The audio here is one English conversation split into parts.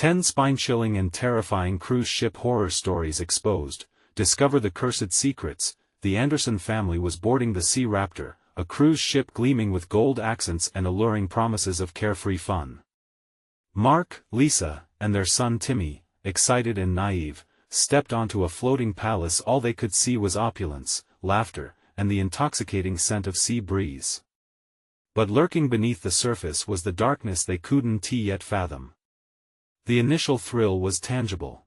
10 spine-chilling and terrifying cruise ship horror stories exposed. Discover the cursed secrets. The Anderson family was boarding the Sea Raptor, a cruise ship gleaming with gold accents and alluring promises of carefree fun. Mark, Lisa, and their son Timmy, excited and naive, stepped onto a floating palace. All they could see was opulence, laughter, and the intoxicating scent of sea breeze. But lurking beneath the surface was the darkness they couldn't yet fathom. The initial thrill was tangible.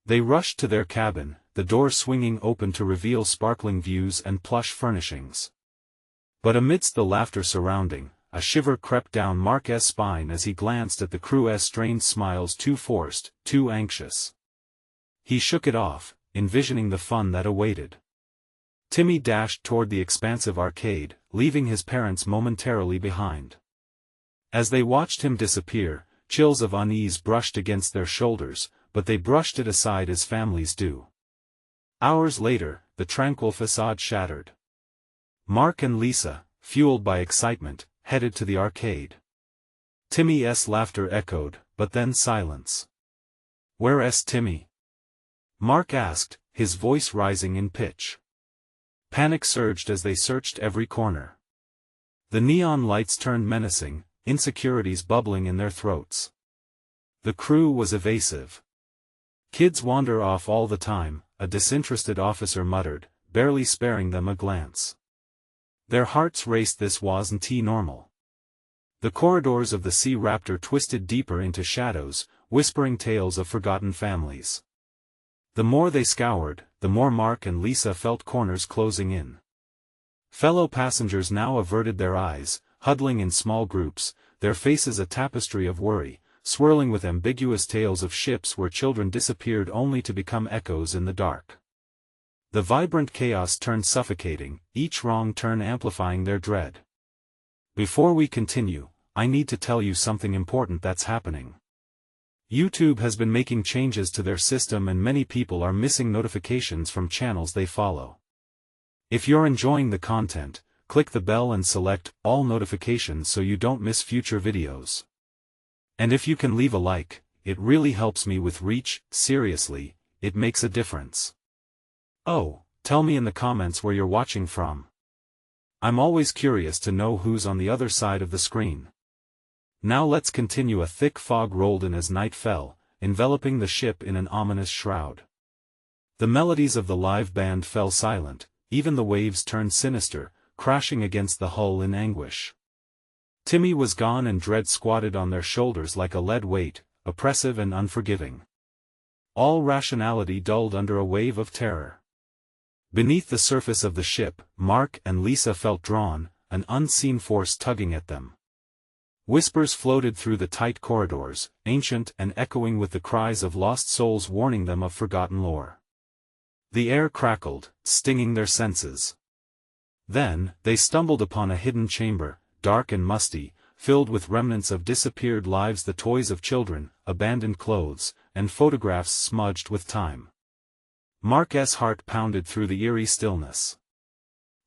They rushed to their cabin, the doors swinging open to reveal sparkling views and plush furnishings. But amidst the laughter surrounding, a shiver crept down Mark's spine as he glanced at the crew's strained smiles, too forced, too anxious. He shook it off, envisioning the fun that awaited. Timmy dashed toward the expansive arcade, leaving his parents momentarily behind. As they watched him disappear, chills of unease brushed against their shoulders, but they brushed it aside as families do. Hours later, the tranquil facade shattered. Mark and Lisa, fueled by excitement, headed to the arcade. Timmy's laughter echoed, but then silence. "Where's Timmy?" Mark asked, his voice rising in pitch. Panic surged as they searched every corner. The neon lights turned menacing, insecurities bubbling in their throats. The crew was evasive. "Kids wander off all the time," a disinterested officer muttered, barely sparing them a glance. Their hearts raced. This wasn't normal. The corridors of the Sea Raptor twisted deeper into shadows, whispering tales of forgotten families. The more they scoured, the more Mark and Lisa felt corners closing in. Fellow passengers now averted their eyes, huddling in small groups, their faces a tapestry of worry, swirling with ambiguous tales of ships where children disappeared only to become echoes in the dark. The vibrant chaos turned suffocating, each wrong turn amplifying their dread. Before we continue, I need to tell you something important that's happening. YouTube has been making changes to their system and many people are missing notifications from channels they follow. If you're enjoying the content, click the bell and select all notifications so you don't miss future videos. And if you can leave a like, it really helps me with reach. Seriously, it makes a difference. Oh, tell me in the comments where you're watching from. I'm always curious to know who's on the other side of the screen. Now let's continue. A thick fog rolled in as night fell, enveloping the ship in an ominous shroud. The melodies of the live band fell silent, even the waves turned sinister, crashing against the hull in anguish. Timmy was gone and dread squatted on their shoulders like a lead weight, oppressive and unforgiving. All rationality dulled under a wave of terror. Beneath the surface of the ship, Mark and Lisa felt drawn, an unseen force tugging at them. Whispers floated through the tight corridors, ancient and echoing with the cries of lost souls warning them of forgotten lore. The air crackled, stinging their senses. Then, they stumbled upon a hidden chamber, dark and musty, filled with remnants of disappeared lives, the toys of children, abandoned clothes, and photographs smudged with time. Mark's heart pounded through the eerie stillness.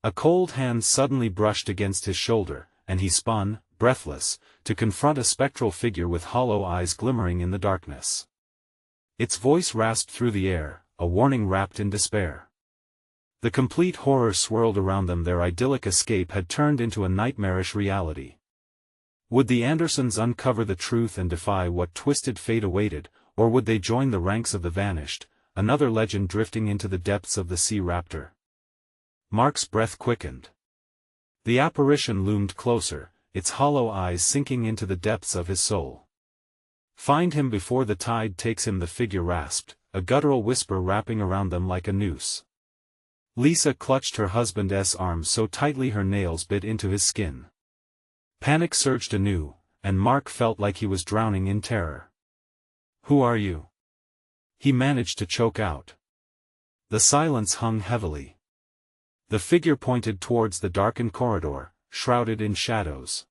A cold hand suddenly brushed against his shoulder, and he spun, breathless, to confront a spectral figure with hollow eyes glimmering in the darkness. Its voice rasped through the air, a warning wrapped in despair. The complete horror swirled around them. Their idyllic escape had turned into a nightmarish reality. Would the Andersons uncover the truth and defy what twisted fate awaited, or would they join the ranks of the vanished, another legend drifting into the depths of the Sea Raptor? Mark's breath quickened. The apparition loomed closer, its hollow eyes sinking into the depths of his soul. "Find him before the tide takes him," the figure rasped, a guttural whisper wrapping around them like a noose. Lisa clutched her husband's arm so tightly her nails bit into his skin. Panic surged anew, and Mark felt like he was drowning in terror. "Who are you?" he managed to choke out. The silence hung heavily. The figure pointed towards the darkened corridor, shrouded in shadows.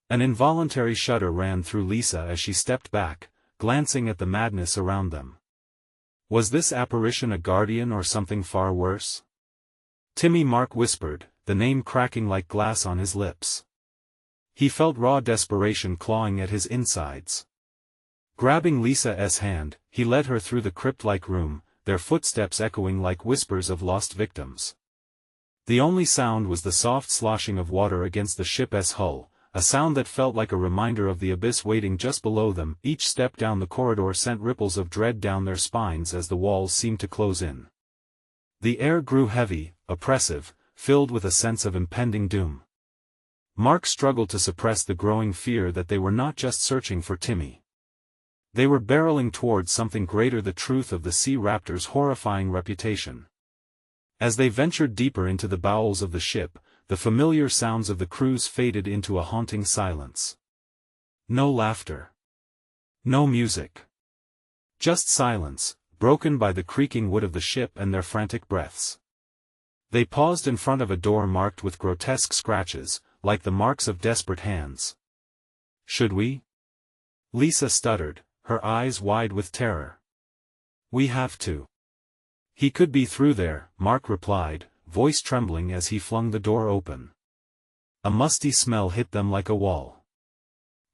An involuntary shudder ran through Lisa as she stepped back, glancing at the madness around them. Was this apparition a guardian or something far worse? "Timmy," Mark whispered, the name cracking like glass on his lips. He felt raw desperation clawing at his insides. Grabbing Lisa's hand, he led her through the crypt-like room, their footsteps echoing like whispers of lost victims. The only sound was the soft sloshing of water against the ship's hull, a sound that felt like a reminder of the abyss waiting just below them. Each step down the corridor sent ripples of dread down their spines as the walls seemed to close in. The air grew heavy, oppressive, filled with a sense of impending doom. Mark struggled to suppress the growing fear that they were not just searching for Timmy. They were barreling towards something greater, the truth of the Sea Raptor's horrifying reputation. As they ventured deeper into the bowels of the ship, the familiar sounds of the cruise faded into a haunting silence. No laughter. No music. Just silence, broken by the creaking wood of the ship and their frantic breaths. They paused in front of a door marked with grotesque scratches, like the marks of desperate hands. "Should we?" Lisa stuttered, her eyes wide with terror. "We have to." "He could be through there," Mark replied, voice trembling as he flung the door open. A musty smell hit them like a wall.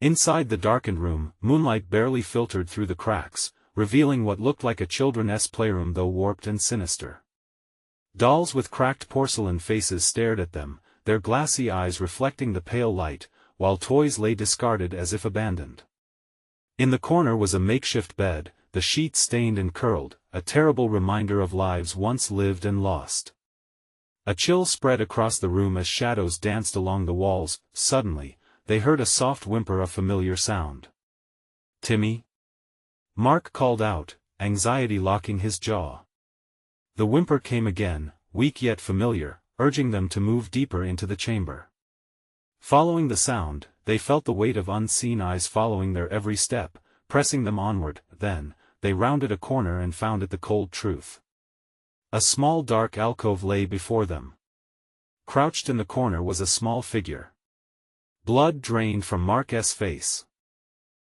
Inside the darkened room, moonlight barely filtered through the cracks, revealing what looked like a children's playroom though warped and sinister. Dolls with cracked porcelain faces stared at them, their glassy eyes reflecting the pale light, while toys lay discarded as if abandoned. In the corner was a makeshift bed, the sheets stained and curled, a terrible reminder of lives once lived and lost. A chill spread across the room as shadows danced along the walls. Suddenly, they heard a soft whimper, a familiar sound. "Timmy?" Mark called out, anxiety locking his jaw. The whimper came again, weak yet familiar, urging them to move deeper into the chamber. Following the sound, they felt the weight of unseen eyes following their every step, pressing them onward. Then, they rounded a corner and found it the cold truth. A small dark alcove lay before them. Crouched in the corner was a small figure. Blood drained from Mark's face.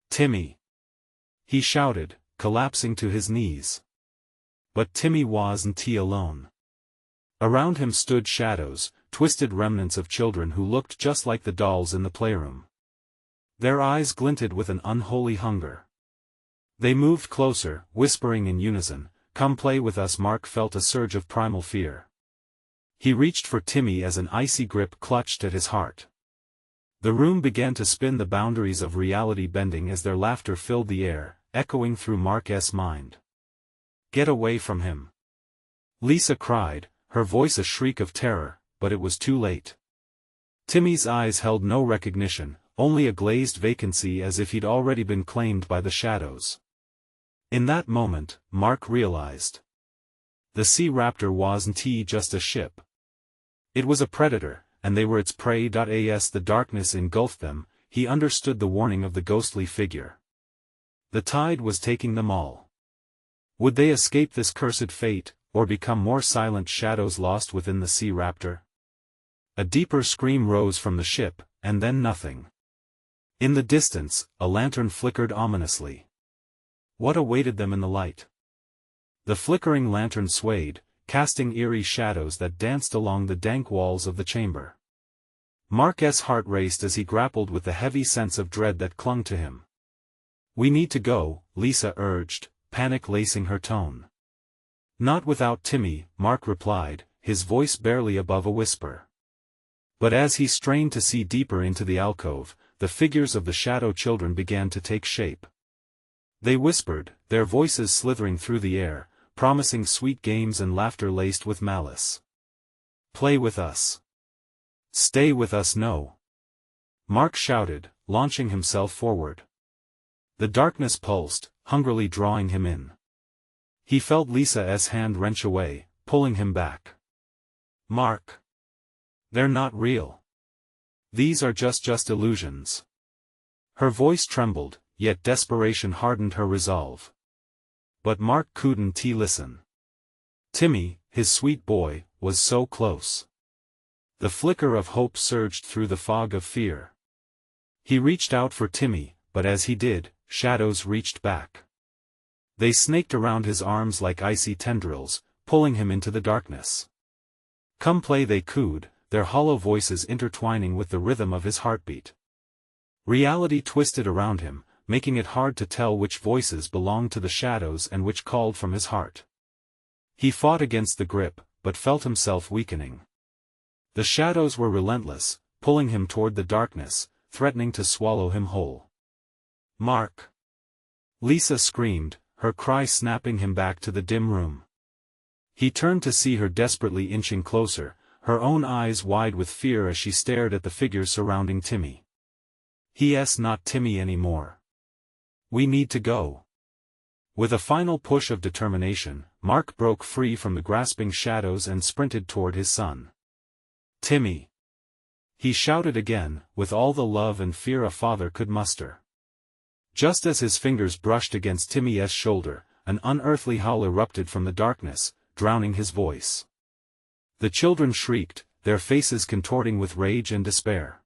"Timmy!" he shouted, collapsing to his knees. But Timmy wasn't he alone. Around him stood shadows, twisted remnants of children who looked just like the dolls in the playroom. Their eyes glinted with an unholy hunger. They moved closer, whispering in unison, "Come play with us." Mark felt a surge of primal fear. He reached for Timmy as an icy grip clutched at his heart. The room began to spin, the boundaries of reality bending as their laughter filled the air, echoing through Mark's mind. "Get away from him!" Lisa cried, her voice a shriek of terror, but it was too late. Timmy's eyes held no recognition, only a glazed vacancy, as if he'd already been claimed by the shadows. In that moment, Mark realized. The Sea Raptor wasn't just a ship. It was a predator, and they were its prey. As the darkness engulfed them, he understood the warning of the ghostly figure. The tide was taking them all. Would they escape this cursed fate, or become more silent shadows lost within the Sea Raptor? A deeper scream rose from the ship, and then nothing. In the distance, a lantern flickered ominously. What awaited them in the light? The flickering lantern swayed, casting eerie shadows that danced along the dank walls of the chamber. Mark's heart raced as he grappled with the heavy sense of dread that clung to him. "We need to go," Lisa urged, panic lacing her tone. "Not without Timmy," Mark replied, his voice barely above a whisper. But as he strained to see deeper into the alcove, the figures of the shadow children began to take shape. They whispered, their voices slithering through the air, promising sweet games and laughter laced with malice. "Play with us. Stay with us." "No!" Mark shouted, launching himself forward. The darkness pulsed, hungrily drawing him in. He felt Lisa's hand wrench away, pulling him back. "Mark! They're not real. These are just illusions." Her voice trembled, yet desperation hardened her resolve. But Mark couldn't listen. Timmy, his sweet boy, was so close. The flicker of hope surged through the fog of fear. He reached out for Timmy, but as he did, shadows reached back. They snaked around his arms like icy tendrils, pulling him into the darkness. "Come play," they cooed, their hollow voices intertwining with the rhythm of his heartbeat. Reality twisted around him, making it hard to tell which voices belonged to the shadows and which called from his heart. He fought against the grip, but felt himself weakening. The shadows were relentless, pulling him toward the darkness, threatening to swallow him whole. "Mark!" Lisa screamed, her cry snapping him back to the dim room. He turned to see her desperately inching closer, her own eyes wide with fear as she stared at the figures surrounding Timmy. "He's not Timmy anymore. We need to go." With a final push of determination, Mark broke free from the grasping shadows and sprinted toward his son. "Timmy!" he shouted again, with all the love and fear a father could muster. Just as his fingers brushed against Timmy's shoulder, an unearthly howl erupted from the darkness, drowning his voice. The children shrieked, their faces contorting with rage and despair.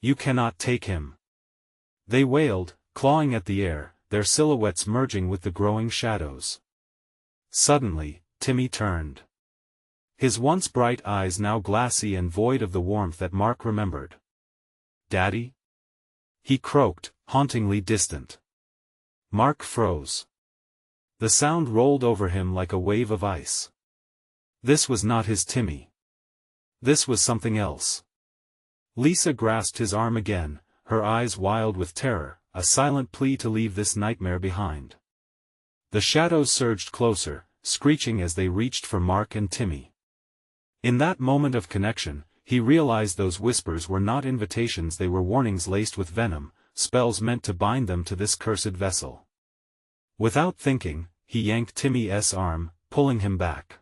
"You cannot take him!" they wailed, clawing at the air, their silhouettes merging with the growing shadows. Suddenly, Timmy turned. His once bright eyes now glassy and void of the warmth that Mark remembered. "Daddy?" he croaked, hauntingly distant. Mark froze. The sound rolled over him like a wave of ice. This was not his Timmy. This was something else. Lisa grasped his arm again, her eyes wild with terror, a silent plea to leave this nightmare behind. The shadows surged closer, screeching as they reached for Mark and Timmy. In that moment of connection, he realized those whispers were not invitations, they were warnings laced with venom, spells meant to bind them to this cursed vessel. Without thinking, he yanked Timmy's arm, pulling him back.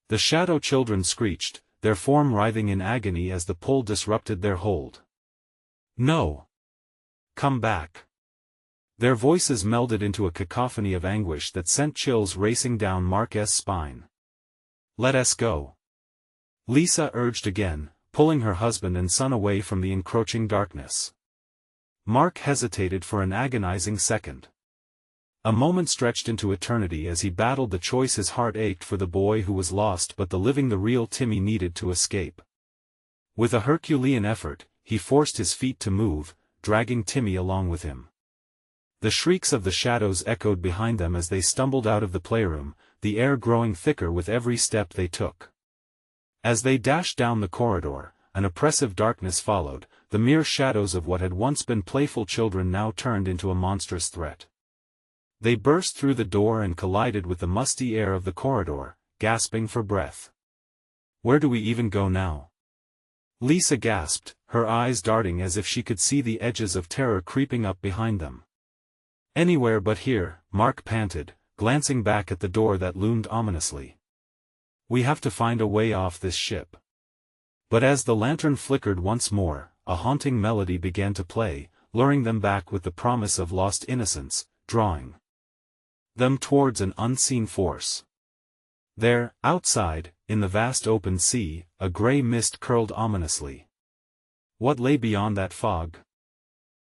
The shadow children screeched, their form writhing in agony as the pull disrupted their hold. "No! Come back!" Their voices melded into a cacophony of anguish that sent chills racing down Mark's spine. "Let us go!" Lisa urged again, pulling her husband and son away from the encroaching darkness. Mark hesitated for an agonizing second. A moment stretched into eternity as he battled the choice. His heart ached for the boy who was lost, but the living, the real Timmy needed to escape. With a Herculean effort, he forced his feet to move, dragging Timmy along with him. The shrieks of the shadows echoed behind them as they stumbled out of the playroom, the air growing thicker with every step they took. As they dashed down the corridor, an oppressive darkness followed, the mere shadows of what had once been playful children now turned into a monstrous threat. They burst through the door and collided with the musty air of the corridor, gasping for breath. "Where do we even go now?" Lisa gasped, her eyes darting as if she could see the edges of terror creeping up behind them. "Anywhere but here," Mark panted, glancing back at the door that loomed ominously. "We have to find a way off this ship." But as the lantern flickered once more, a haunting melody began to play, luring them back with the promise of lost innocence, drawing them towards an unseen force. There, outside, in the vast open sea, a grey mist curled ominously. What lay beyond that fog?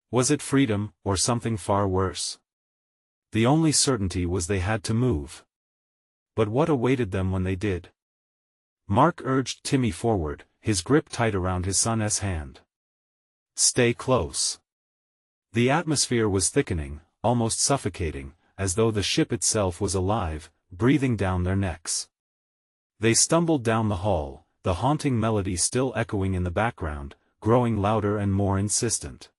Was it freedom, or something far worse? The only certainty was they had to move. But what awaited them when they did? Mark urged Timmy forward, his grip tight around his son's hand. "Stay close." The atmosphere was thickening, almost suffocating, as though the ship itself was alive, breathing down their necks. They stumbled down the hall, the haunting melody still echoing in the background, growing louder and more insistent.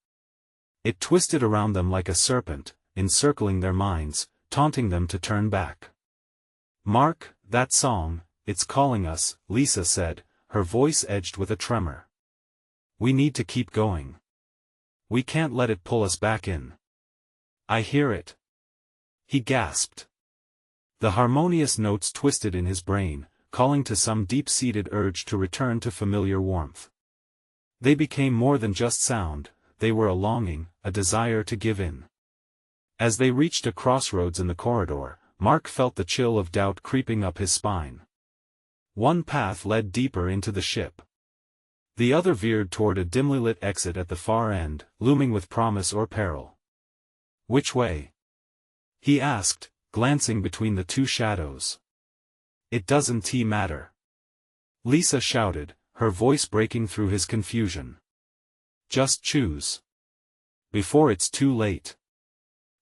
It twisted around them like a serpent, encircling their minds, taunting them to turn back. "Mark, that song, it's calling us," Lisa said, her voice edged with a tremor. "We need to keep going. We can't let it pull us back in." "I hear it," he gasped. The harmonious notes twisted in his brain, calling to some deep-seated urge to return to familiar warmth. They became more than just sound, they were a longing, a desire to give in. As they reached a crossroads in the corridor, Mark felt the chill of doubt creeping up his spine. One path led deeper into the ship. The other veered toward a dimly lit exit at the far end, looming with promise or peril. "Which way?" he asked, glancing between the two shadows. "It doesn't matter," Lisa shouted, her voice breaking through his confusion. "Just choose. Before it's too late."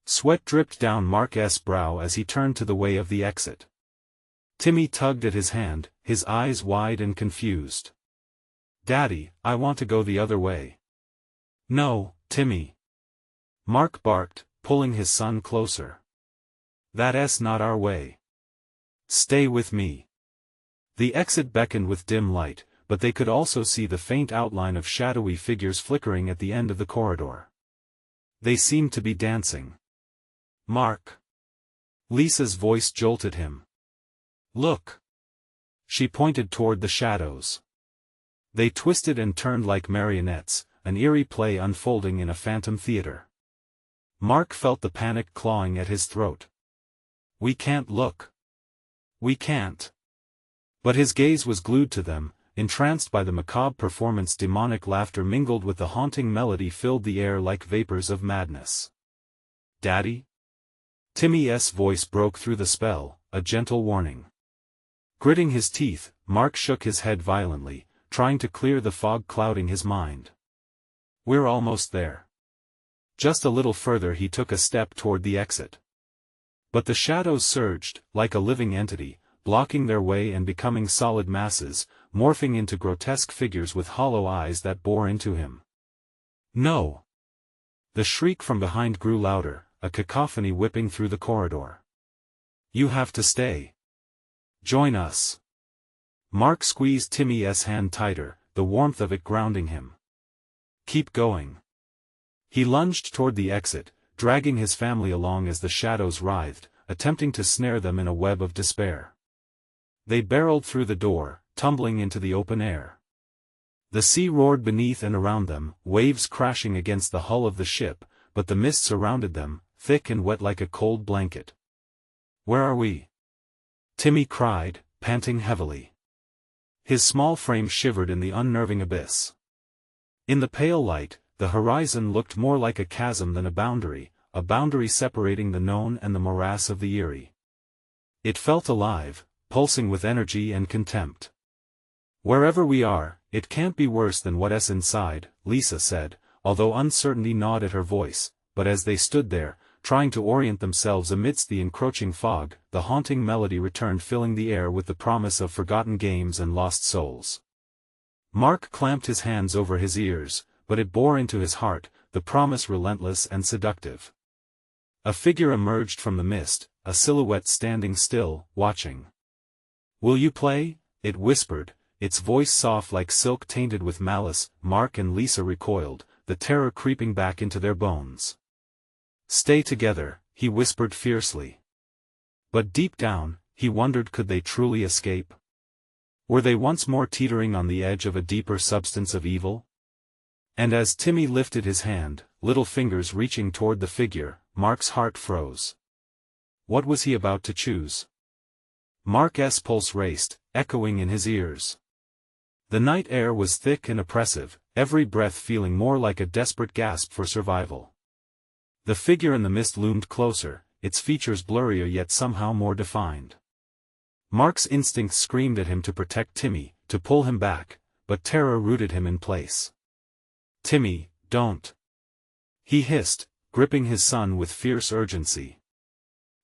Sweat dripped down Mark's brow as he turned to the way of the exit. Timmy tugged at his hand, his eyes wide and confused. "Daddy, I want to go the other way." "No, Timmy." Mark barked, pulling his son closer. "That's not our way. Stay with me." The exit beckoned with dim light, but they could also see the faint outline of shadowy figures flickering at the end of the corridor. They seemed to be dancing. "Mark!" Lisa's voice jolted him. "Look!" She pointed toward the shadows. They twisted and turned like marionettes, an eerie play unfolding in a phantom theater. Mark felt the panic clawing at his throat. "We can't look. We can't." But his gaze was glued to them, entranced by the macabre performance. Demonic laughter mingled with the haunting melody filled the air like vapors of madness. "Daddy?" Timmy's voice broke through the spell, a gentle warning. Gritting his teeth, Mark shook his head violently, trying to clear the fog clouding his mind. "We're almost there." Just a little further. He took a step toward the exit. But the shadows surged, like a living entity, blocking their way and becoming solid masses, morphing into grotesque figures with hollow eyes that bore into him. "No!" The shriek from behind grew louder, a cacophony whipping through the corridor. "You have to stay. Join us." Mark squeezed Timmy's hand tighter, the warmth of it grounding him. "Keep going." He lunged toward the exit, dragging his family along as the shadows writhed, attempting to snare them in a web of despair. They barreled through the door, tumbling into the open air. The sea roared beneath and around them, waves crashing against the hull of the ship, but the mist surrounded them, thick and wet like a cold blanket. "Where are we?" Timmy cried, panting heavily. His small frame shivered in the unnerving abyss. In the pale light, the horizon looked more like a chasm than a boundary separating the known and the morass of the eerie. It felt alive, pulsing with energy and contempt. "Wherever we are, it can't be worse than what's inside," Lisa said, although uncertainty gnawed at her voice. But as they stood there, trying to orient themselves amidst the encroaching fog, the haunting melody returned, filling the air with the promise of forgotten games and lost souls. Mark clamped his hands over his ears, but it bore into his heart, the promise relentless and seductive. A figure emerged from the mist, a silhouette standing still, watching. "Will you play?" it whispered, its voice soft like silk tainted with malice. Mark and Lisa recoiled, the terror creeping back into their bones. "Stay together," he whispered fiercely. But deep down, he wondered, could they truly escape? Were they once more teetering on the edge of a deeper substance of evil? And as Timmy lifted his hand, little fingers reaching toward the figure, Mark's heart froze. What was he about to choose? Mark's pulse raced, echoing in his ears. The night air was thick and oppressive, every breath feeling more like a desperate gasp for survival. The figure in the mist loomed closer, its features blurrier yet somehow more defined. Mark's instincts screamed at him to protect Timmy, to pull him back, but terror rooted him in place. "Timmy, don't!" he hissed, gripping his son with fierce urgency.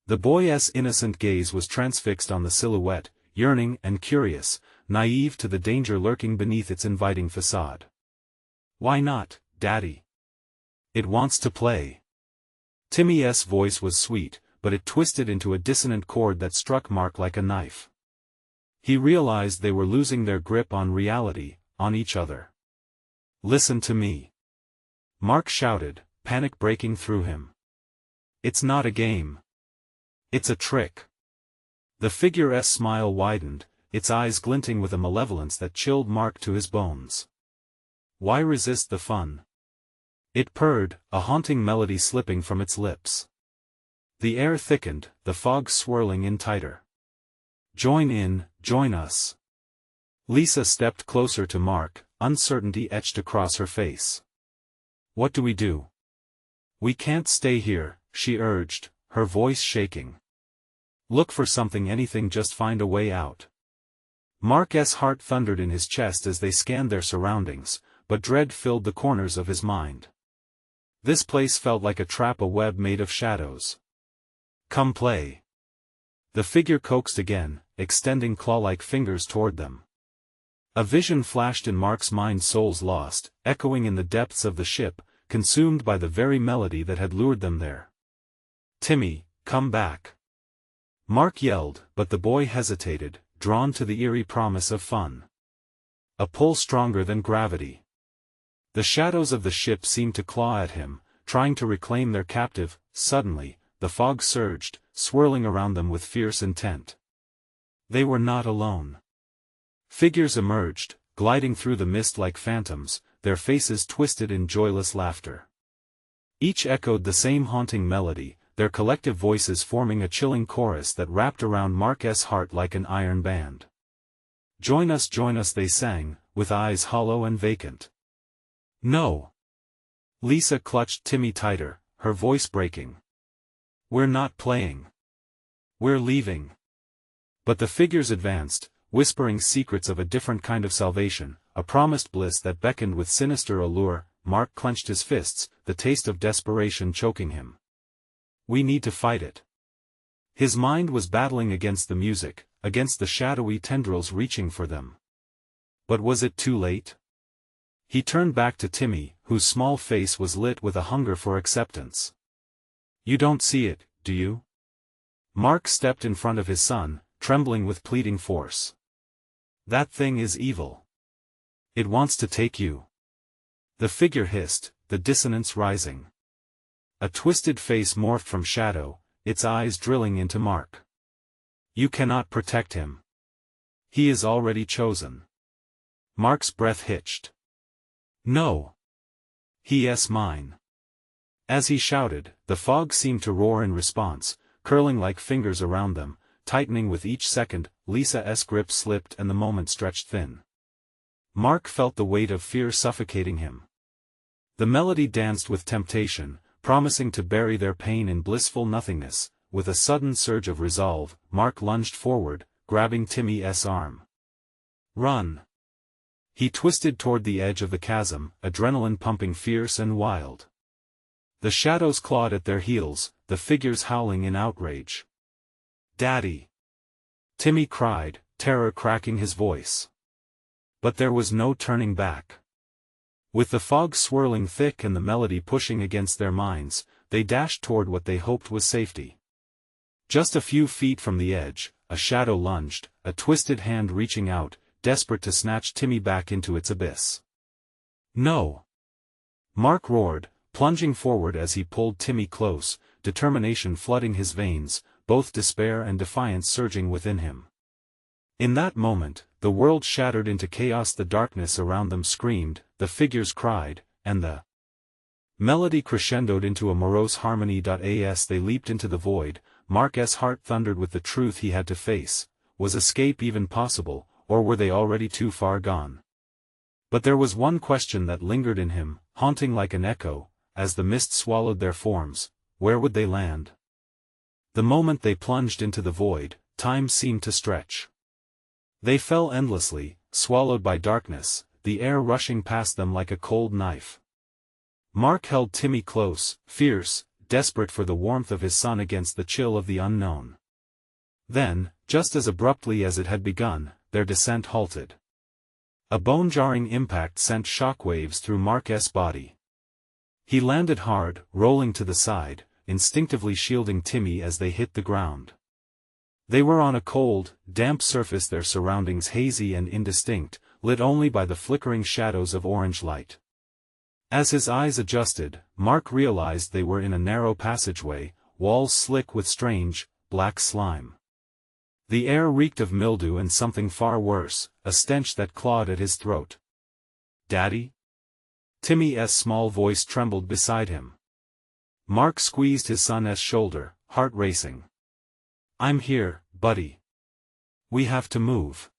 The boy's innocent gaze was transfixed on the silhouette, yearning and curious, naive to the danger lurking beneath its inviting facade. "Why not, Daddy? It wants to play." Timmy's voice was sweet, but it twisted into a dissonant chord that struck Mark like a knife. He realized they were losing their grip on reality, on each other. "Listen to me," Mark shouted, panic breaking through him. "It's not a game. It's a trick." The figure's smile widened, its eyes glinting with a malevolence that chilled Mark to his bones. "Why resist the fun?" it purred, a haunting melody slipping from its lips. The air thickened, the fog swirling in tighter. "Join in, join us." Lisa stepped closer to Mark, uncertainty etched across her face. "What do we do?" "We can't stay here," she urged, her voice shaking. "Look for something, anything, just find a way out." Mark's heart thundered in his chest as they scanned their surroundings, but dread filled the corners of his mind. This place felt like a trap, a web made of shadows. Come play. The figure coaxed again, extending claw-like fingers toward them. A vision flashed in Mark's mind, souls lost, echoing in the depths of the ship, consumed by the very melody that had lured them there. Timmy, come back. Mark yelled, but the boy hesitated, drawn to the eerie promise of fun. A pull stronger than gravity. The shadows of the ship seemed to claw at him, trying to reclaim their captive. Suddenly, the fog surged, swirling around them with fierce intent. They were not alone. Figures emerged, gliding through the mist like phantoms, their faces twisted in joyless laughter. Each echoed the same haunting melody, their collective voices forming a chilling chorus that wrapped around Mark's heart like an iron band. Join us, they sang, with eyes hollow and vacant. No. Lisa clutched Timmy tighter, her voice breaking. We're not playing. We're leaving. But the figures advanced, whispering secrets of a different kind of salvation, a promised bliss that beckoned with sinister allure. Mark clenched his fists, the taste of desperation choking him. We need to fight it. His mind was battling against the music, against the shadowy tendrils reaching for them. But was it too late? He turned back to Timmy, whose small face was lit with a hunger for acceptance. You don't see it, do you? Mark stepped in front of his son, trembling with pleading force. That thing is evil. It wants to take you. The figure hissed, the dissonance rising. A twisted face morphed from shadow, its eyes drilling into Mark. You cannot protect him. He is already chosen. Mark's breath hitched. No. He is mine. As he shouted, the fog seemed to roar in response, curling like fingers around them, tightening with each second. Lisa's grip slipped and the moment stretched thin. Mark felt the weight of fear suffocating him. The melody danced with temptation, promising to bury their pain in blissful nothingness. With a sudden surge of resolve, Mark lunged forward, grabbing Timmy's arm. Run! He twisted toward the edge of the chasm, adrenaline pumping fierce and wild. The shadows clawed at their heels, the figures howling in outrage. Daddy! Timmy cried, terror cracking his voice. But there was no turning back. With the fog swirling thick and the melody pushing against their minds, they dashed toward what they hoped was safety. Just a few feet from the edge, a shadow lunged, a twisted hand reaching out, desperate to snatch Timmy back into its abyss. No! Mark roared, plunging forward as he pulled Timmy close, determination flooding his veins, both despair and defiance surging within him. In that moment, the world shattered into chaos. The darkness around them screamed, the figures cried, and the melody crescendoed into a morose harmony. As they leaped into the void, Mark's heart thundered with the truth he had to face. Was escape even possible, or were they already too far gone? But there was one question that lingered in him, haunting like an echo, as the mist swallowed their forms: where would they land? The moment they plunged into the void, time seemed to stretch. They fell endlessly, swallowed by darkness, the air rushing past them like a cold knife. Mark held Timmy close, fierce, desperate for the warmth of his son against the chill of the unknown. Then, just as abruptly as it had begun, their descent halted. A bone-jarring impact sent shockwaves through Mark's body. He landed hard, rolling to the side, instinctively shielding Timmy as they hit the ground. They were on a cold, damp surface, their surroundings hazy and indistinct, lit only by the flickering shadows of orange light. As his eyes adjusted, Mark realized they were in a narrow passageway, walls slick with strange, black slime. The air reeked of mildew and something far worse, a stench that clawed at his throat. Daddy? Timmy's small voice trembled beside him. Mark squeezed his son's shoulder, heart racing. I'm here, buddy. We have to move.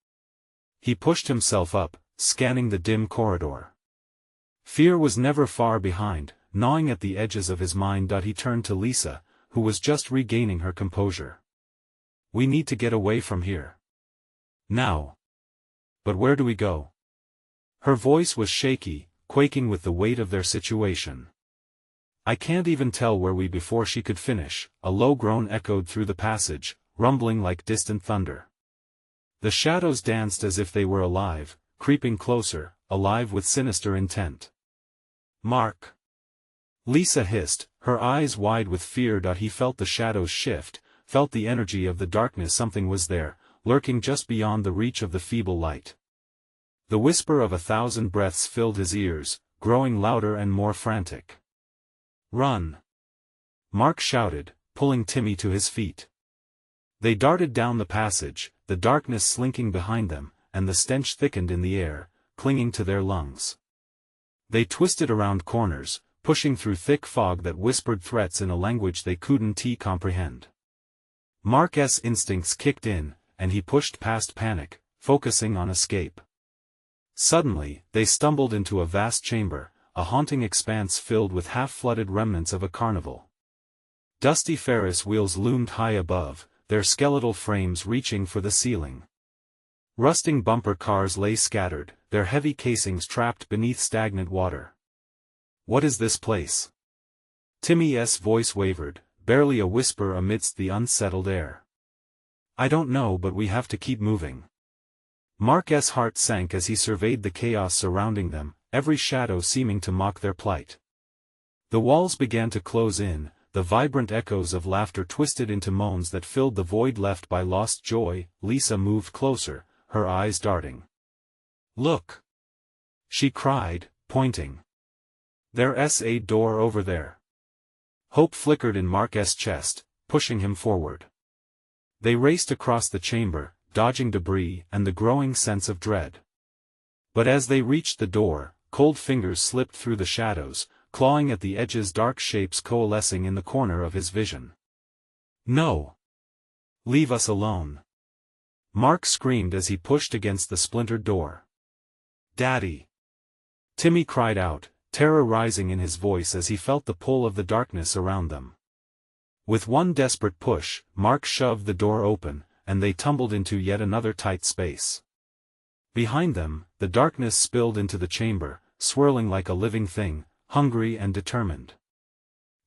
He pushed himself up, scanning the dim corridor. Fear was never far behind, gnawing at the edges of his mind. He turned to Lisa, who was just regaining her composure. We need to get away from here. Now. But where do we go? Her voice was shaky, quaking with the weight of their situation. I can't even tell where we before she could finish. A low groan echoed through the passage, rumbling like distant thunder. The shadows danced as if they were alive, creeping closer, alive with sinister intent. Mark! Lisa hissed, her eyes wide with fear. He felt the shadows shift, felt the energy of the darkness. Something was there, lurking just beyond the reach of the feeble light. The whisper of 1,000 breaths filled his ears, growing louder and more frantic. Run! Mark shouted, pulling Timmy to his feet. They darted down the passage, the darkness slinking behind them, and the stench thickened in the air, clinging to their lungs. They twisted around corners, pushing through thick fog that whispered threats in a language they couldn't comprehend. Mark's instincts kicked in, and he pushed past panic, focusing on escape. Suddenly, they stumbled into a vast chamber, a haunting expanse filled with half-flooded remnants of a carnival. Dusty Ferris wheels loomed high above, their skeletal frames reaching for the ceiling. Rusting bumper cars lay scattered, their heavy casings trapped beneath stagnant water. What is this place? Timmy's voice wavered, barely a whisper amidst the unsettled air. I don't know, but we have to keep moving. Mark's heart sank as he surveyed the chaos surrounding them, every shadow seeming to mock their plight. The walls began to close in, the vibrant echoes of laughter twisted into moans that filled the void left by lost joy. Lisa moved closer, her eyes darting. Look! She cried, pointing. There's a door over there. Hope flickered in Mark's chest, pushing him forward. They raced across the chamber, dodging debris and the growing sense of dread. But as they reached the door, cold fingers slipped through the shadows, clawing at the edges, dark shapes coalescing in the corner of his vision. No! Leave us alone! Mark screamed as he pushed against the splintered door. Daddy! Timmy cried out, terror rising in his voice as he felt the pull of the darkness around them. With one desperate push, Mark shoved the door open, and they tumbled into yet another tight space. Behind them, the darkness spilled into the chamber, swirling like a living thing, hungry and determined.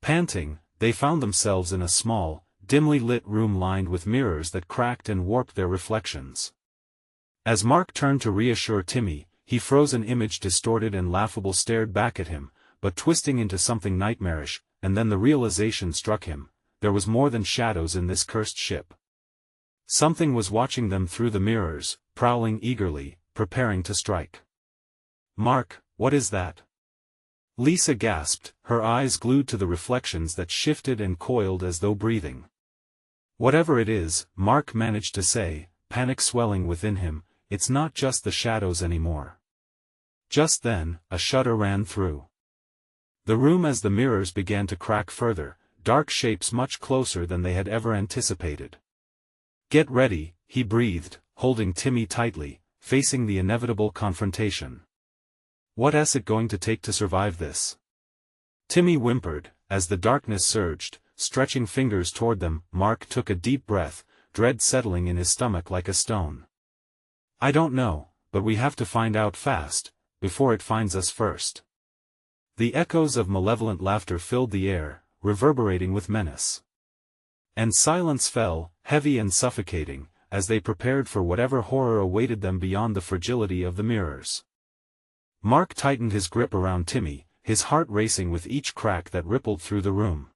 Panting, they found themselves in a small, dimly lit room lined with mirrors that cracked and warped their reflections. As Mark turned to reassure Timmy, he froze. An image distorted and laughable stared back at him, but twisting into something nightmarish, and then the realization struck him, there was more than shadows in this cursed ship. Something was watching them through the mirrors, prowling eagerly, preparing to strike. Mark, what is that? Lisa gasped, her eyes glued to the reflections that shifted and coiled as though breathing. Whatever it is, Mark managed to say, panic swelling within him, it's not just the shadows anymore. Just then, a shudder ran through the room as the mirrors began to crack further, dark shapes much closer than they had ever anticipated. Get ready, he breathed, holding Timmy tightly, facing the inevitable confrontation. What's it going to take to survive this? Timmy whimpered, as the darkness surged, stretching fingers toward them. Mark took a deep breath, dread settling in his stomach like a stone. I don't know, but we have to find out fast, before it finds us first. The echoes of malevolent laughter filled the air, reverberating with menace. And silence fell, heavy and suffocating, as they prepared for whatever horror awaited them beyond the fragility of the mirrors. Mark tightened his grip around Timmy, his heart racing with each crack that rippled through the room.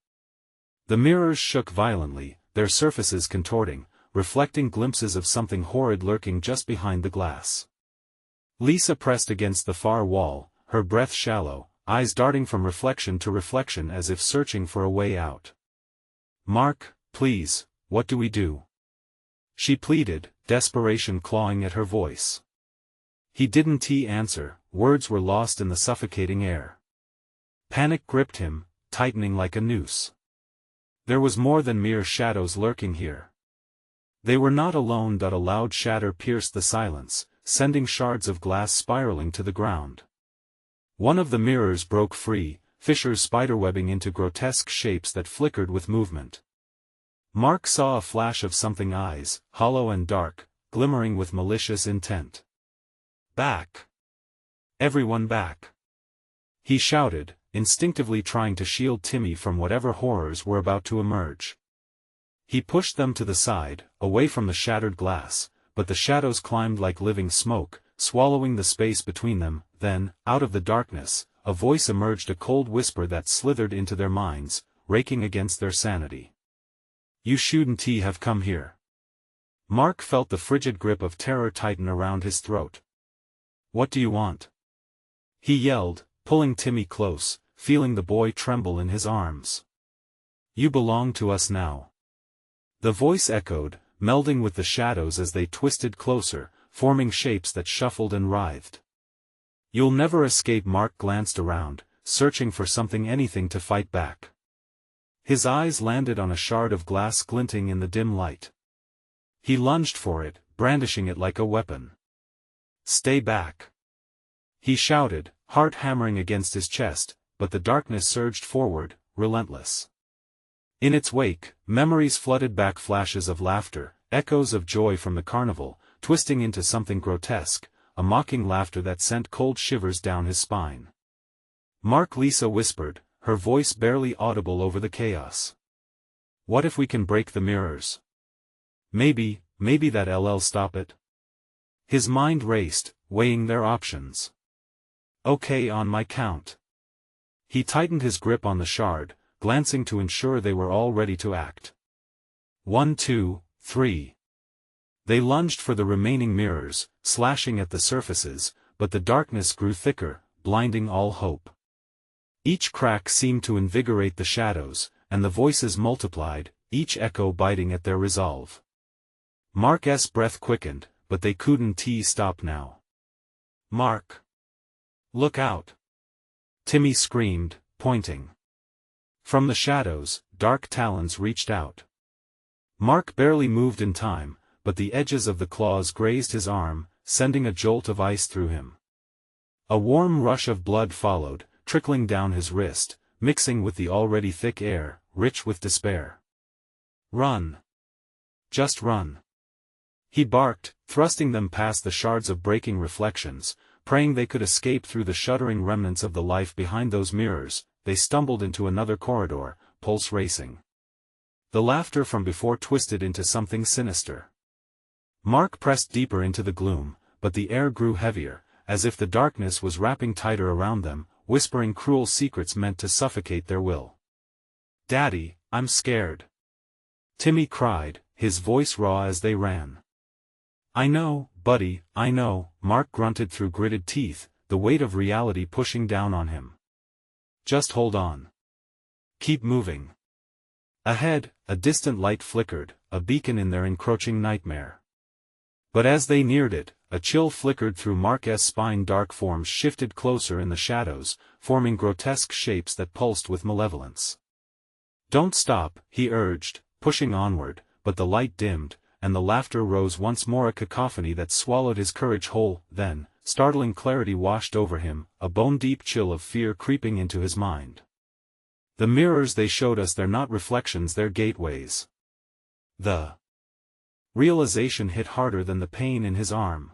The mirrors shook violently, their surfaces contorting, reflecting glimpses of something horrid lurking just behind the glass. Lisa pressed against the far wall, her breath shallow, eyes darting from reflection to reflection as if searching for a way out. Mark, please, what do we do? She pleaded, desperation clawing at her voice. He didn't answer, words were lost in the suffocating air. Panic gripped him, tightening like a noose. There was more than mere shadows lurking here. They were not alone. A loud shatter pierced the silence, sending shards of glass spiraling to the ground. One of the mirrors broke free, fissures spiderwebbing into grotesque shapes that flickered with movement. Mark saw a flash of something, eyes, hollow and dark, glimmering with malicious intent. Back! Everyone back! He shouted, instinctively trying to shield Timmy from whatever horrors were about to emerge. He pushed them to the side, away from the shattered glass, but the shadows climbed like living smoke, swallowing the space between them. Then, out of the darkness, a voice emerged, a cold whisper that slithered into their minds, raking against their sanity. "You shouldn't have come here." Mark felt the frigid grip of terror tighten around his throat. "What do you want?" he yelled, pulling Timmy close, feeling the boy tremble in his arms. "You belong to us now." The voice echoed, melding with the shadows as they twisted closer, forming shapes that shuffled and writhed. "You'll never escape." Mark glanced around, searching for something, anything to fight back. His eyes landed on a shard of glass glinting in the dim light. He lunged for it, brandishing it like a weapon. "Stay back!" he shouted, heart hammering against his chest, but the darkness surged forward, relentless. In its wake, memories flooded back, flashes of laughter, echoes of joy from the carnival, twisting into something grotesque, a mocking laughter that sent cold shivers down his spine. "Mark," Lisa whispered, her voice barely audible over the chaos. "What if we can break the mirrors? Maybe that'll stop it." His mind raced, weighing their options. "Okay, on my count." He tightened his grip on the shard, glancing to ensure they were all ready to act. 1, 2, 3. They lunged for the remaining mirrors, slashing at the surfaces, but the darkness grew thicker, blinding all hope. Each crack seemed to invigorate the shadows, and the voices multiplied, each echo biting at their resolve. Mark's breath quickened, but they couldn't stop now. "Mark! Look out!" Timmy screamed, pointing. From the shadows, dark talons reached out. Mark barely moved in time, but the edges of the claws grazed his arm, sending a jolt of ice through him. A warm rush of blood followed, trickling down his wrist, mixing with the already thick air, rich with despair. "Run! Just run!" he barked, thrusting them past the shards of breaking reflections, praying they could escape through the shuddering remnants of the life behind those mirrors. They stumbled into another corridor, pulse racing. The laughter from before twisted into something sinister. Mark pressed deeper into the gloom, but the air grew heavier, as if the darkness was wrapping tighter around them, whispering cruel secrets meant to suffocate their will. "Daddy, I'm scared!" Timmy cried, his voice raw as they ran. "I know, buddy, I know," Mark grunted through gritted teeth, the weight of reality pushing down on him. "Just hold on. Keep moving." Ahead, a distant light flickered, a beacon in their encroaching nightmare. But as they neared it, a chill flickered through Mark's spine. Dark forms shifted closer in the shadows, forming grotesque shapes that pulsed with malevolence. "Don't stop," he urged, pushing onward, but the light dimmed, and the laughter rose once more, a cacophony that swallowed his courage whole. Then, startling clarity washed over him, a bone-deep chill of fear creeping into his mind. "The mirrors they showed us, they're not reflections, they're gateways." The realization hit harder than the pain in his arm.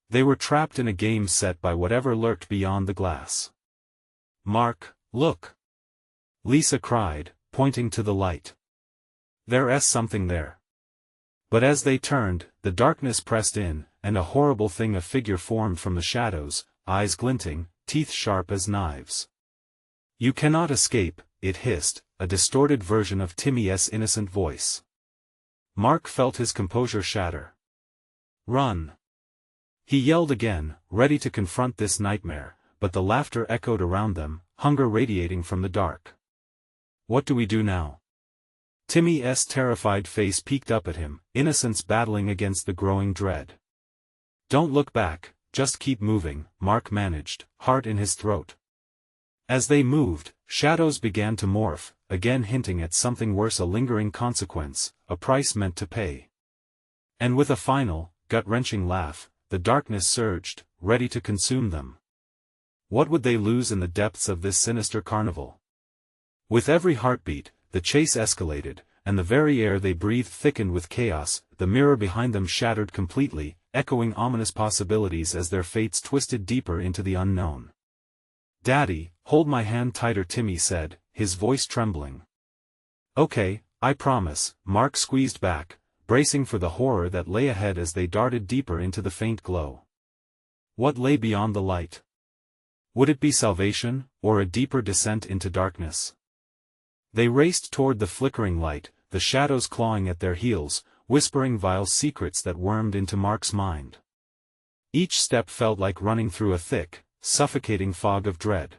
They were trapped in a game set by whatever lurked beyond the glass. "Mark, look!" Lisa cried, pointing to the light. "There's something there." But as they turned, the darkness pressed in, and a horrible thing, a figure formed from the shadows, eyes glinting, teeth sharp as knives. "You cannot escape," it hissed, a distorted version of Timmy's innocent voice. Mark felt his composure shatter. "Run!" he yelled again, ready to confront this nightmare, but the laughter echoed around them, hunger radiating from the dark. "What do we do now?" Timmy's terrified face peeked up at him, innocence battling against the growing dread. "Don't look back, just keep moving," Mark managed, heart in his throat. As they moved, shadows began to morph, again hinting at something worse, a lingering consequence, a price meant to pay. And with a final, gut-wrenching laugh, the darkness surged, ready to consume them. What would they lose in the depths of this sinister carnival? With every heartbeat, the chase escalated, and the very air they breathed thickened with chaos. The mirror behind them shattered completely, echoing ominous possibilities as their fates twisted deeper into the unknown. "Daddy, hold my hand tighter," Timmy said, his voice trembling. "Okay, I promise," Mark squeezed back, bracing for the horror that lay ahead as they darted deeper into the faint glow. What lay beyond the light? Would it be salvation, or a deeper descent into darkness? They raced toward the flickering light, the shadows clawing at their heels, whispering vile secrets that wormed into Mark's mind. Each step felt like running through a thick, suffocating fog of dread.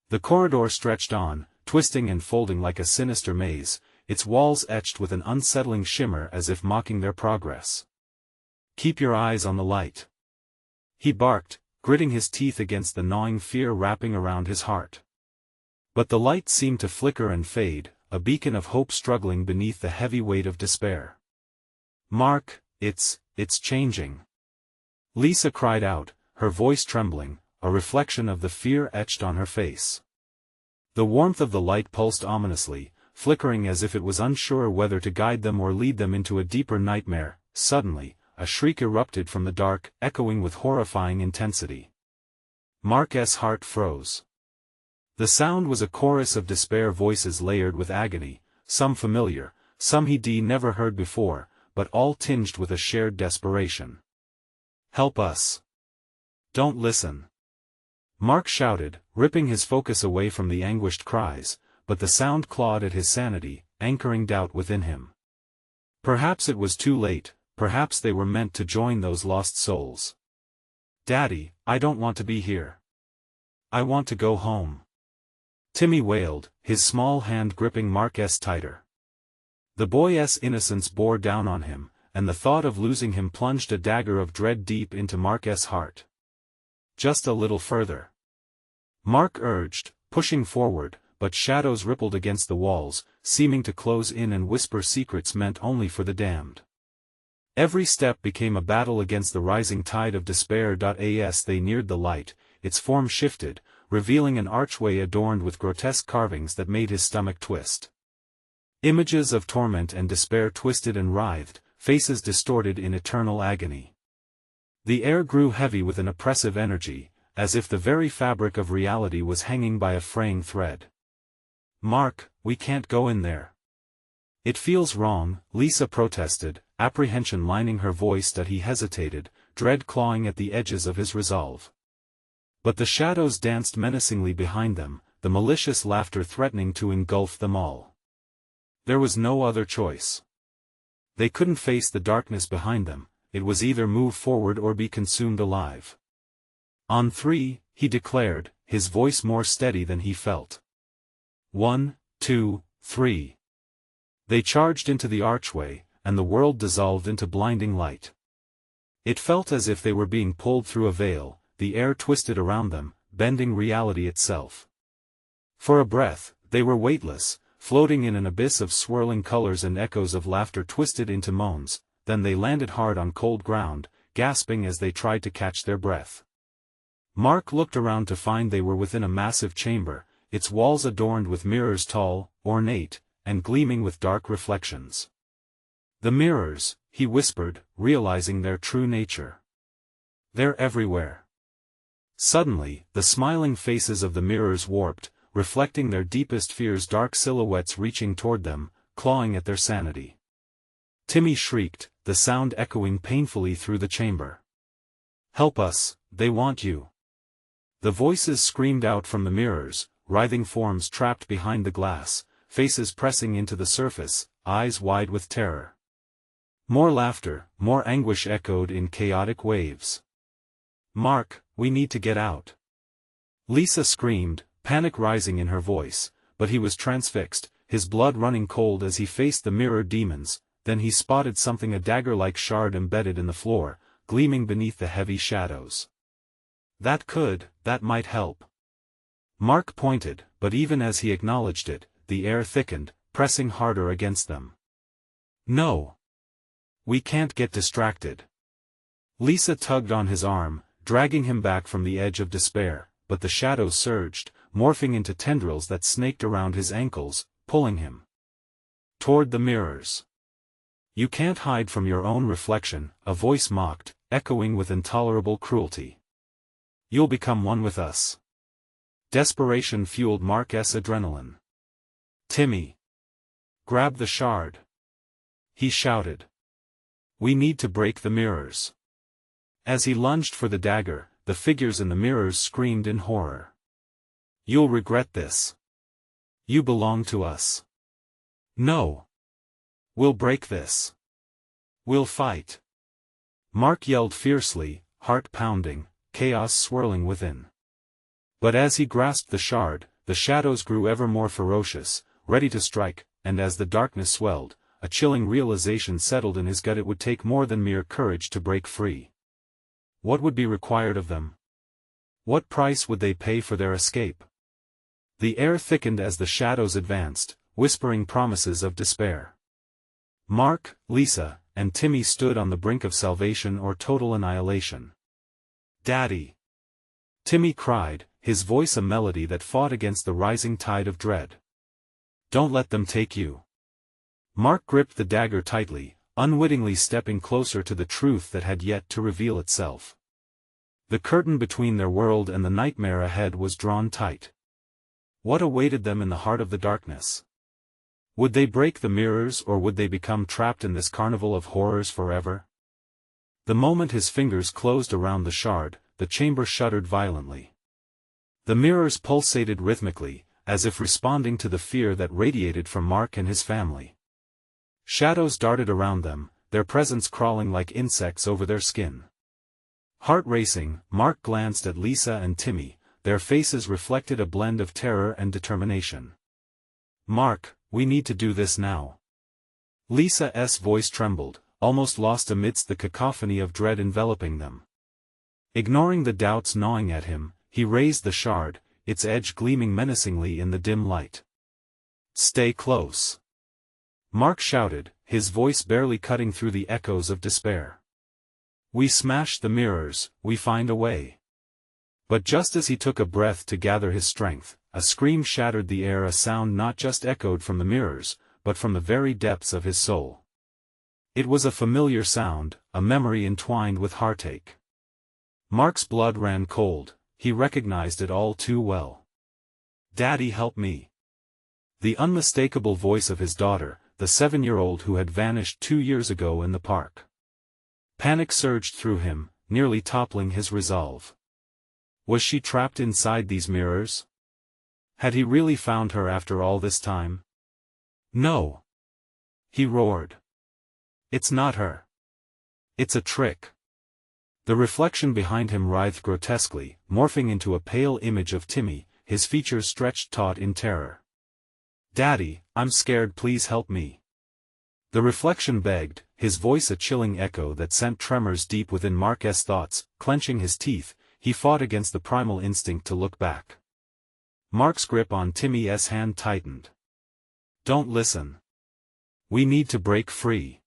The corridor stretched on, twisting and folding like a sinister maze, its walls etched with an unsettling shimmer as if mocking their progress. "Keep your eyes on the light," he barked, gritting his teeth against the gnawing fear wrapping around his heart. But the light seemed to flicker and fade, a beacon of hope struggling beneath the heavy weight of despair. "Mark, it's changing," Lisa cried out, her voice trembling, a reflection of the fear etched on her face. The warmth of the light pulsed ominously, flickering as if it was unsure whether to guide them or lead them into a deeper nightmare. Suddenly, a shriek erupted from the dark, echoing with horrifying intensity. Mark's heart froze. The sound was a chorus of despair voices layered with agony, some familiar, some he'd never heard before, but all tinged with a shared desperation. "Help us! Don't listen!" Mark shouted, ripping his focus away from the anguished cries, but the sound clawed at his sanity, anchoring doubt within him. Perhaps it was too late, perhaps they were meant to join those lost souls. "Daddy, I don't want to be here. I want to go home," Timmy wailed, his small hand gripping Mark's tighter. The boy's innocence bore down on him, and the thought of losing him plunged a dagger of dread deep into Mark's heart. "Just a little further," Mark urged, pushing forward, but shadows rippled against the walls, seeming to close in and whisper secrets meant only for the damned. Every step became a battle against the rising tide of despair. As they neared the light, its form shifted, revealing an archway adorned with grotesque carvings that made his stomach twist. Images of torment and despair twisted and writhed, faces distorted in eternal agony. The air grew heavy with an oppressive energy, as if the very fabric of reality was hanging by a fraying thread. "Mark, we can't go in there. It feels wrong," Lisa protested, apprehension lining her voice. He hesitated, dread clawing at the edges of his resolve. But the shadows danced menacingly behind them, the malicious laughter threatening to engulf them all. There was no other choice. They couldn't face the darkness behind them, it was either move forward or be consumed alive. "On three," he declared, his voice more steady than he felt. 1, 2, 3. They charged into the archway, and the world dissolved into blinding light. It felt as if they were being pulled through a veil, the air twisted around them, bending reality itself. For a breath, they were weightless, floating in an abyss of swirling colors and echoes of laughter twisted into moans. Then they landed hard on cold ground, gasping as they tried to catch their breath. Mark looked around to find they were within a massive chamber, its walls adorned with mirrors tall, ornate, and gleaming with dark reflections. "The mirrors," he whispered, realizing their true nature. "They're everywhere." Suddenly, the smiling faces of the mirrors warped, reflecting their deepest fears, dark silhouettes reaching toward them, clawing at their sanity. Timmy shrieked, the sound echoing painfully through the chamber. "Help us, they want you." The voices screamed out from the mirrors, writhing forms trapped behind the glass, faces pressing into the surface, eyes wide with terror. More laughter, more anguish echoed in chaotic waves. "Mark, we need to get out," Lisa screamed, panic rising in her voice, but he was transfixed, his blood running cold as he faced the mirror demons. Then he spotted something, a dagger-like shard embedded in the floor, gleaming beneath the heavy shadows. That might help." Mark pointed, but even as he acknowledged it, the air thickened, pressing harder against them. "No. We can't get distracted." Lisa tugged on his arm, dragging him back from the edge of despair, but the shadows surged, morphing into tendrils that snaked around his ankles, pulling him toward the mirrors. "You can't hide from your own reflection," a voice mocked, echoing with intolerable cruelty. "You'll become one with us." Desperation fueled Mark's adrenaline. "Timmy! Grab the shard!" he shouted. "We need to break the mirrors." As he lunged for the dagger, the figures in the mirrors screamed in horror. "You'll regret this. You belong to us. No. We'll break this. We'll fight." Mark yelled fiercely, heart pounding, chaos swirling within. But as he grasped the shard, the shadows grew ever more ferocious, ready to strike, and as the darkness swelled, a chilling realization settled in his gut: it would take more than mere courage to break free. What would be required of them? What price would they pay for their escape? The air thickened as the shadows advanced, whispering promises of despair. Mark, Lisa, and Timmy stood on the brink of salvation or total annihilation. "Daddy!" Timmy cried, his voice a melody that fought against the rising tide of dread. "Don't let them take you." Mark gripped the dagger tightly, unwittingly stepping closer to the truth that had yet to reveal itself. The curtain between their world and the nightmare ahead was drawn tight. What awaited them in the heart of the darkness? Would they break the mirrors, or would they become trapped in this carnival of horrors forever? The moment his fingers closed around the shard, the chamber shuddered violently. The mirrors pulsated rhythmically, as if responding to the fear that radiated from Mark and his family. Shadows darted around them, their presence crawling like insects over their skin. Heart racing, Mark glanced at Lisa and Timmy, their faces reflected a blend of terror and determination. "Mark, we need to do this now." Lisa's voice trembled, almost lost amidst the cacophony of dread enveloping them. Ignoring the doubts gnawing at him, he raised the shard, its edge gleaming menacingly in the dim light. "Stay close!" Mark shouted, his voice barely cutting through the echoes of despair. "We smash the mirrors, we find a way." But just as he took a breath to gather his strength, a scream shattered the air, a sound not just echoed from the mirrors, but from the very depths of his soul. It was a familiar sound, a memory entwined with heartache. Mark's blood ran cold, he recognized it all too well. "Daddy, help me!" The unmistakable voice of his daughter, the 7-year-old who had vanished 2 years ago in the park. Panic surged through him, nearly toppling his resolve. Was she trapped inside these mirrors? Had he really found her after all this time? "No!" he roared. "It's not her. It's a trick." The reflection behind him writhed grotesquely, morphing into a pale image of Timmy, his features stretched taut in terror. "Daddy, I'm scared, please help me." The reflection begged, his voice a chilling echo that sent tremors deep within Mark's thoughts. Clenching his teeth, he fought against the primal instinct to look back. Mark's grip on Timmy's hand tightened. "Don't listen. We need to break free."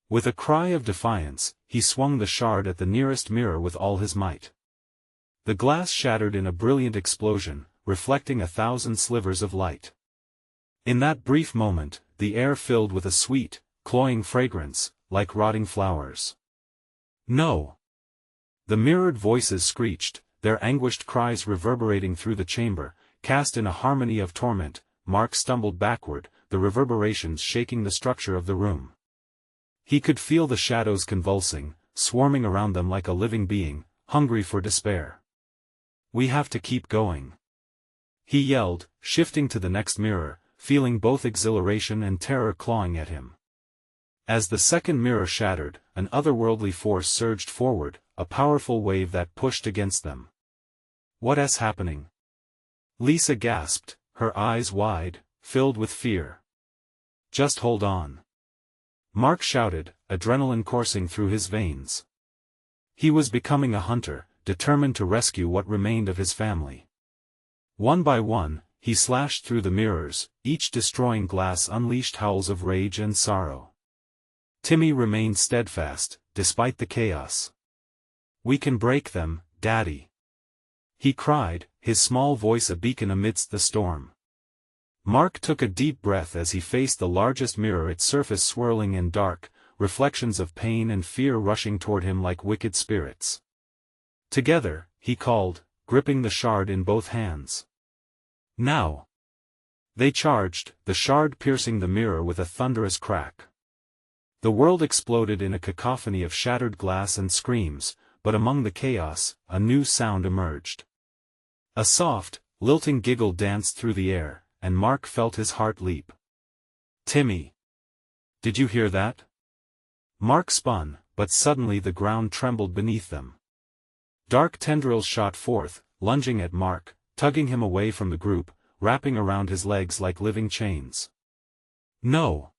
With a cry of defiance, he swung the shard at the nearest mirror with all his might. The glass shattered in a brilliant explosion, reflecting 1,000 slivers of light. In that brief moment, the air filled with a sweet, cloying fragrance, like rotting flowers. "No!" The mirrored voices screeched, their anguished cries reverberating through the chamber, cast in a harmony of torment. Mark stumbled backward, the reverberations shaking the structure of the room. He could feel the shadows convulsing, swarming around them like a living being, hungry for despair. "We have to keep going," he yelled, shifting to the next mirror, feeling both exhilaration and terror clawing at him. As the second mirror shattered, an otherworldly force surged forward, a powerful wave that pushed against them. "What's happening?" Lisa gasped, her eyes wide, filled with fear. "Just hold on," Mark shouted, adrenaline coursing through his veins. He was becoming a hunter, determined to rescue what remained of his family. One by one, he slashed through the mirrors, each destroying glass unleashed howls of rage and sorrow. Timmy remained steadfast, despite the chaos. "We can break them, Daddy," he cried, his small voice a beacon amidst the storm. Mark took a deep breath as he faced the largest mirror, its surface swirling in dark, reflections of pain and fear rushing toward him like wicked spirits. Together, he called, gripping the shard in both hands. Now! They charged, the shard piercing the mirror with a thunderous crack. The world exploded in a cacophony of shattered glass and screams, but among the chaos, a new sound emerged. A soft, lilting giggle danced through the air, and Mark felt his heart leap. "Timmy! Did you hear that?" Mark spun, but suddenly the ground trembled beneath them. Dark tendrils shot forth, lunging at Mark, tugging him away from the group, wrapping around his legs like living chains. "No!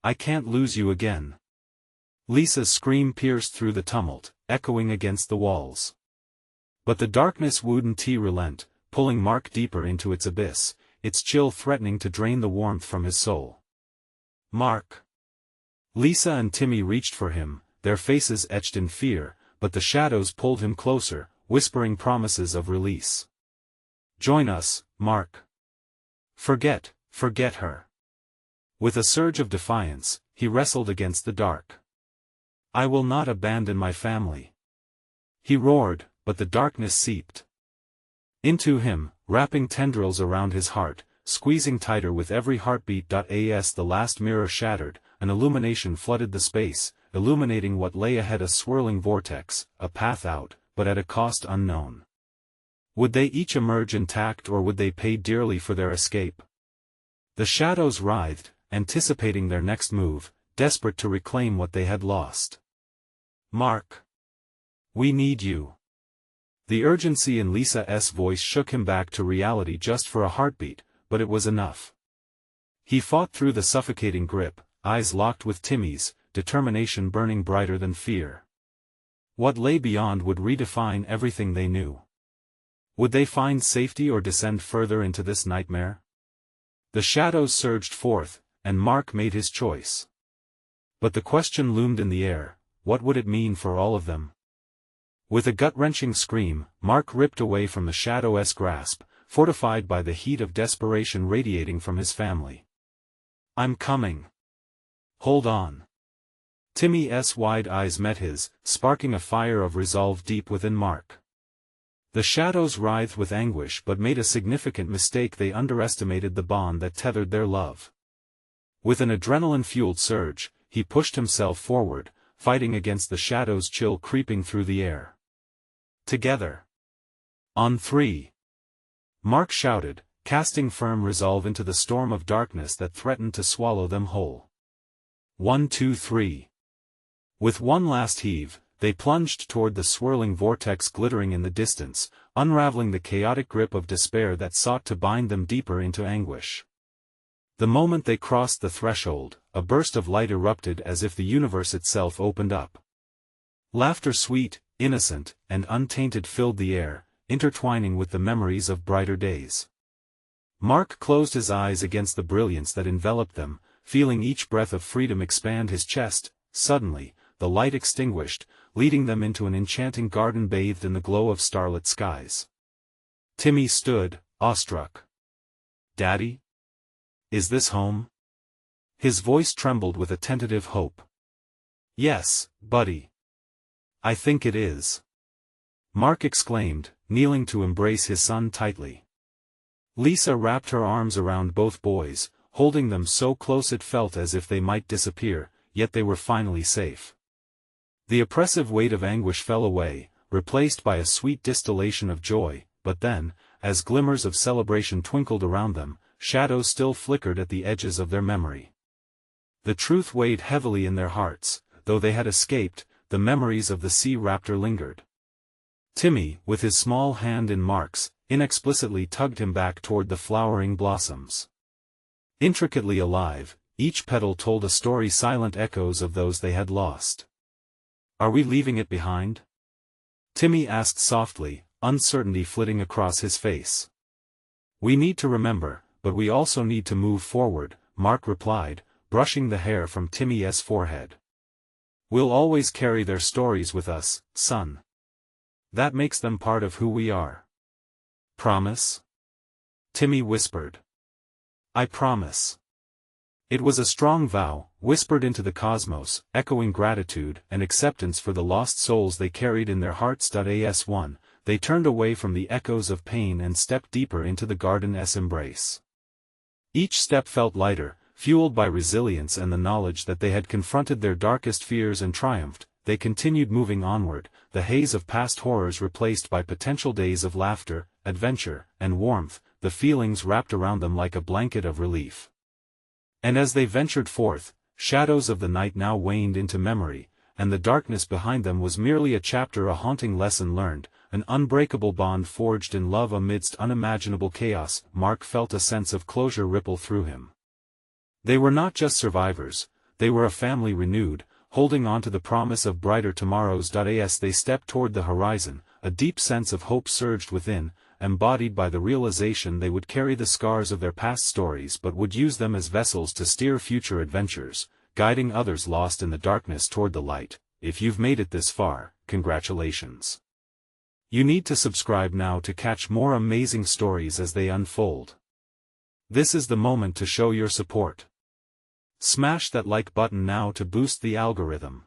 I can't lose you again." Lisa's scream pierced through the tumult, echoing against the walls. But the darkness wouldn't relent, pulling Mark deeper into its abyss, its chill threatening to drain the warmth from his soul. "Mark!" Lisa and Timmy reached for him, their faces etched in fear, but the shadows pulled him closer, whispering promises of release. "Join us, Mark. Forget her." With a surge of defiance, he wrestled against the dark. "I will not abandon my family." He roared, but the darkness seeped into him, wrapping tendrils around his heart, squeezing tighter with every heartbeat. As the last mirror shattered, an illumination flooded the space, illuminating what lay ahead, a swirling vortex, a path out, but at a cost unknown. Would they each emerge intact, or would they pay dearly for their escape? The shadows writhed, anticipating their next move, desperate to reclaim what they had lost. "Mark! We need you." The urgency in Lisa's voice shook him back to reality just for a heartbeat, but it was enough. He fought through the suffocating grip, eyes locked with Timmy's, determination burning brighter than fear. What lay beyond would redefine everything they knew. Would they find safety or descend further into this nightmare? The shadows surged forth, and Mark made his choice. But the question loomed in the air: what would it mean for all of them? With a gut-wrenching scream, Mark ripped away from the shadow's grasp, fortified by the heat of desperation radiating from his family. "I'm coming. Hold on." Timmy's wide eyes met his, sparking a fire of resolve deep within Mark. The shadows writhed with anguish but made a significant mistake: they underestimated the bond that tethered their love. With an adrenaline-fueled surge, he pushed himself forward, fighting against the shadow's chill creeping through the air. "Together. On 3. Mark shouted, casting firm resolve into the storm of darkness that threatened to swallow them whole. 1, 2, 3. With one last heave, they plunged toward the swirling vortex glittering in the distance, unraveling the chaotic grip of despair that sought to bind them deeper into anguish. The moment they crossed the threshold, a burst of light erupted as if the universe itself opened up. Laughter sweet, innocent, and untainted filled the air, intertwining with the memories of brighter days. Mark closed his eyes against the brilliance that enveloped them, feeling each breath of freedom expand his chest. Suddenly, the light extinguished, leading them into an enchanting garden bathed in the glow of starlit skies. Timmy stood, awestruck. "Daddy? Is this home?" His voice trembled with a tentative hope. "Yes, buddy. I think it is," Mark exclaimed, kneeling to embrace his son tightly. Lisa wrapped her arms around both boys, holding them so close it felt as if they might disappear, yet they were finally safe. The oppressive weight of anguish fell away, replaced by a sweet distillation of joy, but then, as glimmers of celebration twinkled around them, shadows still flickered at the edges of their memory. The truth weighed heavily in their hearts: though they had escaped, the memories of the Sea Raptor lingered. Timmy, with his small hand in Mark's, inexplicably tugged him back toward the flowering blossoms. Intricately alive, each petal told a story, silent echoes of those they had lost. "Are we leaving it behind?" Timmy asked softly, uncertainty flitting across his face. "We need to remember, but we also need to move forward," Mark replied, brushing the hair from Timmy's forehead. "We'll always carry their stories with us, son. That makes them part of who we are." "Promise?" Timmy whispered. "I promise." It was a strong vow, whispered into the cosmos, echoing gratitude and acceptance for the lost souls they carried in their hearts. As one, they turned away from the echoes of pain and stepped deeper into the garden's embrace. Each step felt lighter, fueled by resilience and the knowledge that they had confronted their darkest fears and triumphed. They continued moving onward, the haze of past horrors replaced by potential days of laughter, adventure, and warmth, the feelings wrapped around them like a blanket of relief. And as they ventured forth, shadows of the night now waned into memory, and the darkness behind them was merely a chapter, a haunting lesson learned, an unbreakable bond forged in love amidst unimaginable chaos. Mark felt a sense of closure ripple through him. They were not just survivors, they were a family renewed, holding on to the promise of brighter tomorrows. As they stepped toward the horizon, a deep sense of hope surged within, embodied by the realization they would carry the scars of their past stories but would use them as vessels to steer future adventures, guiding others lost in the darkness toward the light. If you've made it this far, congratulations. You need to subscribe now to catch more amazing stories as they unfold. This is the moment to show your support. Smash that like button now to boost the algorithm.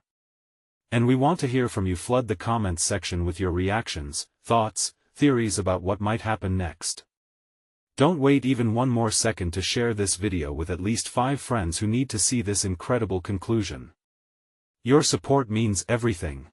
And we want to hear from you. Flood the comments section with your reactions, thoughts, theories about what might happen next. Don't wait even one more second to share this video with at least 5 friends who need to see this incredible conclusion. Your support means everything.